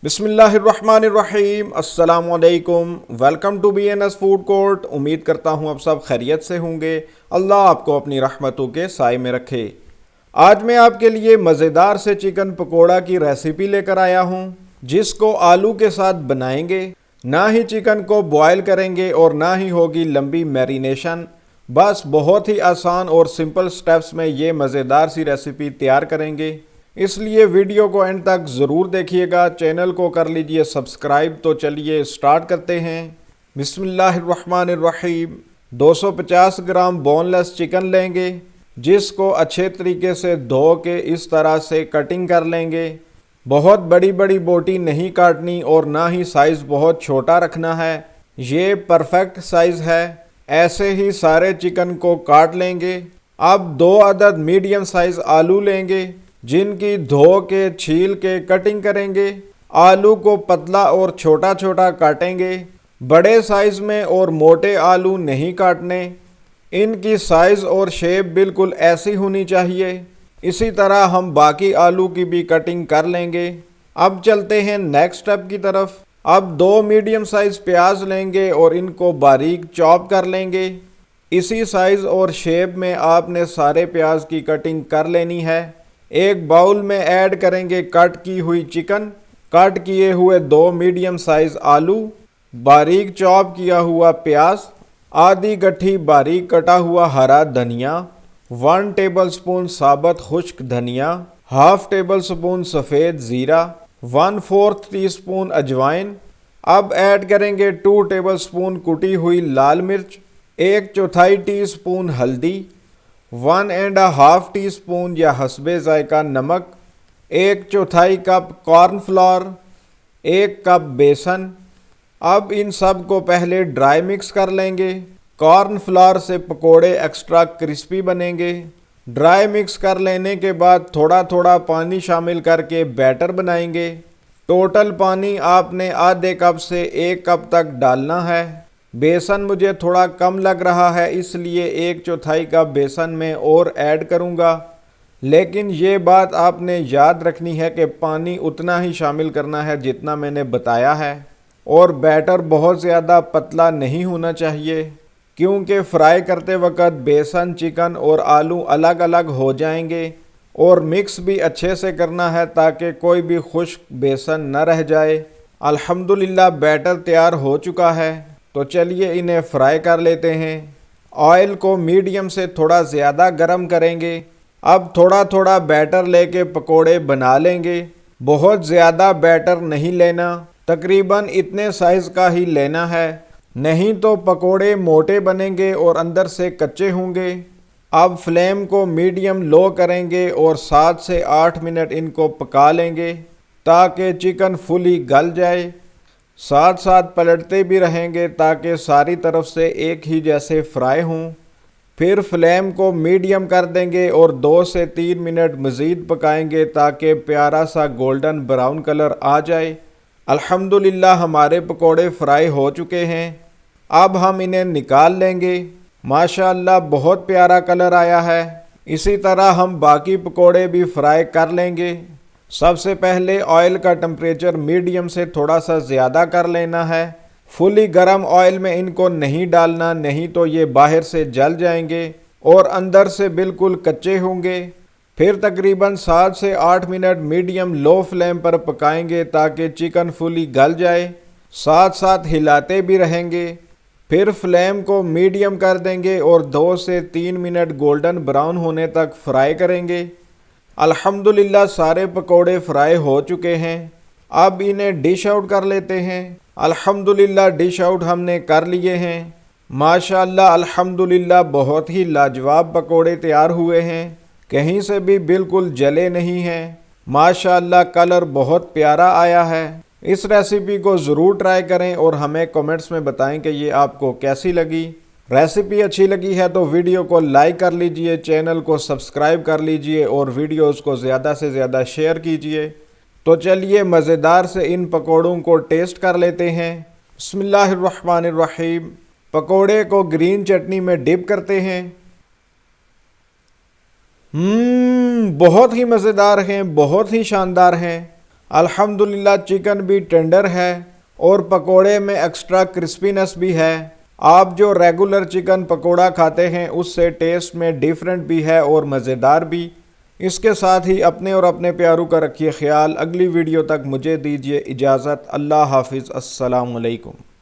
بسم اللہ الرحمن الرحیم، السلام علیکم، welcome to BNS food court. امید کرتا ہوں آپ سب خیریت سے ہوں گے۔ اللہ آپ کو اپنی رحمتوں کے سائے میں رکھے۔ آج میں آپ کے لیے مزیدار سے چکن پکوڑا کی ریسیپی لے کر آیا ہوں، جس کو آلو کے ساتھ بنائیں گے۔ نہ ہی چکن کو بوائل کریں گے اور نہ ہی ہوگی لمبی میرینیشن، بس بہت ہی آسان اور سمپل سٹیپس میں یہ مزیدار سی ریسیپی تیار کریں گے۔ اس لیے ویڈیو کو اینڈ تک ضرور دیکھیے گا، چینل کو کر لیجئے سبسکرائب۔ تو چلیے سٹارٹ کرتے ہیں۔ بسم اللہ الرحمن الرحیم۔ 250 گرام بون لیس چکن لیں گے، جس کو اچھے طریقے سے دھو کے اس طرح سے کٹنگ کر لیں گے۔ بہت بڑی بڑی بوٹی نہیں کاٹنی اور نہ ہی سائز بہت چھوٹا رکھنا ہے، یہ پرفیکٹ سائز ہے۔ ایسے ہی سارے چکن کو کاٹ لیں گے۔ اب 2 عدد میڈیم سائز آلو لیں گے، جن کی دھو کے چھیل کے کٹنگ کریں گے۔ آلو کو پتلا اور چھوٹا چھوٹا کاٹیں گے۔ بڑے سائز میں اور موٹے آلو نہیں کاٹنے، ان کی سائز اور شیپ بالکل ایسی ہونی چاہیے۔ اسی طرح ہم باقی آلو کی بھی کٹنگ کر لیں گے۔ اب چلتے ہیں نیکسٹ سٹیپ کی طرف۔ اب 2 میڈیم سائز پیاز لیں گے اور ان کو باریک چاپ کر لیں گے۔ اسی سائز اور شیپ میں آپ نے سارے پیاز کی کٹنگ کر لینی ہے۔ ایک باؤل میں ایڈ کریں گے کٹ کی ہوئی چکن، کٹ کیے ہوئے 2 میڈیم سائز آلو، باریک چاپ کیا ہوا پیاز، آدھی گٹھی باریک کٹا ہوا ہرا دھنیا، 1 ٹیبل سپون ثابت خشک دھنیا، ہاف ٹیبل سپون سفید زیرہ، 1/4 ٹی سپون اجوائن۔ اب ایڈ کریں گے 2 ٹیبل سپون کٹی ہوئی لال مرچ، 1/4 ٹی سپون ہلدی، 1.5 ٹی سپون یا حسب ذائقہ نمک، 1/4 کپ کارن فلاور، 1 کپ بیسن۔ اب ان سب کو پہلے ڈرائی مکس کر لیں گے۔ کارن فلاور سے پکوڑے ایکسٹرا کرسپی بنیں گے۔ ڈرائی مکس کر لینے کے بعد تھوڑا تھوڑا پانی شامل کر کے بیٹر بنائیں گے۔ ٹوٹل پانی آپ نے آدھے کپ سے 1 کپ تک ڈالنا ہے۔ بیسن مجھے تھوڑا کم لگ رہا ہے، اس لیے 1/4 کپ بیسن میں اور ایڈ کروں گا، لیکن یہ بات آپ نے یاد رکھنی ہے کہ پانی اتنا ہی شامل کرنا ہے جتنا میں نے بتایا ہے، اور بیٹر بہت زیادہ پتلا نہیں ہونا چاہیے، کیونکہ فرائی کرتے وقت بیسن، چکن اور آلو الگ الگ ہو جائیں گے، اور مکس بھی اچھے سے کرنا ہے تاکہ کوئی بھی خشک بیسن نہ رہ جائے۔ الحمدللہ بیٹر تیار ہو چکا ہے، تو چلیے انہیں فرائی کر لیتے ہیں۔ آئل کو میڈیم سے تھوڑا زیادہ گرم کریں گے۔ اب تھوڑا تھوڑا بیٹر لے کے پکوڑے بنا لیں گے۔ بہت زیادہ بیٹر نہیں لینا، تقریباً اتنے سائز کا ہی لینا ہے، نہیں تو پکوڑے موٹے بنیں گے اور اندر سے کچے ہوں گے۔ اب فلیم کو میڈیم لو کریں گے اور 7 سے 8 منٹ ان کو پکا لیں گے تاکہ چکن فلی گل جائے۔ ساتھ ساتھ پلٹتے بھی رہیں گے تاکہ ساری طرف سے ایک ہی جیسے فرائی ہوں۔ پھر فلیم کو میڈیم کر دیں گے اور 2 سے 3 منٹ مزید پکائیں گے تاکہ پیارا سا گولڈن براؤن کلر آ جائے۔ الحمدللہ ہمارے پکوڑے فرائی ہو چکے ہیں۔ اب ہم انہیں نکال لیں گے۔ ماشاءاللہ بہت پیارا کلر آیا ہے۔ اسی طرح ہم باقی پکوڑے بھی فرائی کر لیں گے۔ سب سے پہلے آئل کا ٹمپریچر میڈیم سے تھوڑا سا زیادہ کر لینا ہے۔ فلی گرم آئل میں ان کو نہیں ڈالنا، نہیں تو یہ باہر سے جل جائیں گے اور اندر سے بالکل کچے ہوں گے۔ پھر تقریباً 7 سے 8 منٹ میڈیم لو فلیم پر پکائیں گے تاکہ چکن فلی گل جائے، ساتھ ساتھ ہلاتے بھی رہیں گے۔ پھر فلیم کو میڈیم کر دیں گے اور 2 سے 3 منٹ گولڈن براؤن ہونے تک فرائی کریں گے۔ الحمدللہ سارے پکوڑے فرائی ہو چکے ہیں۔ اب انہیں ڈش آؤٹ کر لیتے ہیں۔ الحمدللہ ڈش آؤٹ ہم نے کر لیے ہیں۔ ماشاءاللہ الحمدللہ بہت ہی لاجواب پکوڑے تیار ہوئے ہیں، کہیں سے بھی بالکل جلے نہیں ہیں۔ ماشاءاللہ کلر بہت پیارا آیا ہے۔ اس ریسیپی کو ضرور ٹرائی کریں اور ہمیں کمنٹس میں بتائیں کہ یہ آپ کو کیسی لگی۔ ریسیپی اچھی لگی ہے تو ویڈیو کو لائک کر لیجئے، چینل کو سبسکرائب کر لیجئے اور ویڈیوز کو زیادہ سے زیادہ شیئر کیجئے۔ تو چلیے مزیدار سے ان پکوڑوں کو ٹیسٹ کر لیتے ہیں۔ بسم اللہ الرحمن الرحیم۔ پکوڑے کو گرین چٹنی میں ڈپ کرتے ہیں۔ بہت ہی مزیدار ہیں، بہت ہی شاندار ہیں۔ الحمدللہ چکن بھی ٹینڈر ہے اور پکوڑے میں ایکسٹرا کرسپینس بھی ہے۔ آپ جو ریگولر چکن پکوڑا کھاتے ہیں اس سے ٹیسٹ میں ڈیفرنٹ بھی ہے اور مزیدار بھی۔ اس کے ساتھ ہی اپنے اور اپنے پیاروں کا رکھیے خیال۔ اگلی ویڈیو تک مجھے دیجیے اجازت۔ اللہ حافظ۔ السلام علیکم۔